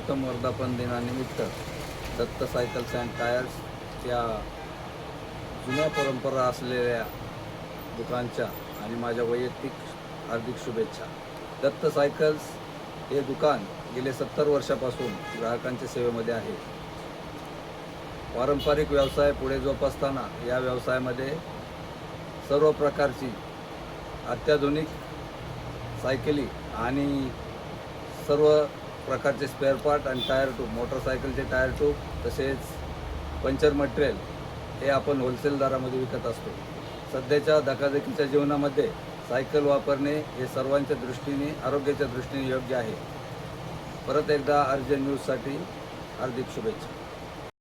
प्रथम वर्धापन दिनानिमित्त दत्त सायकल्स अँड टायर्स या जुन्या परंपरा असलेल्या दुकानच्या आणि माझ्या वैयक्तिक हार्दिक शुभेच्छा. दत्त सायकल्स हे दुकान गेले 70 वर्षापासून ग्राहकांच्या सेवेमध्ये आहे. पारंपरिक व्यवसाय पुढे जोपासताना या व्यवसायामध्ये सर्व प्रकारची अत्याधुनिक सायकली आणि सर्व प्रकारचे स्पेअर पार्ट आणि टायर ट्यूब, मोटरसायकलचे टायर ट्यूब तसेच पंचर मटेरियल हे आपण होलसेल दरामध्ये विकत असतो. सध्याच्या धकाधकीच्या जीवनामध्ये सायकल वापरणे हे सर्वांच्या दृष्टीने, आरोग्याच्या दृष्टीने योग्य आहे. परत एकदा अर्जंट न्यूजसाठी हार्दिक शुभेच्छा.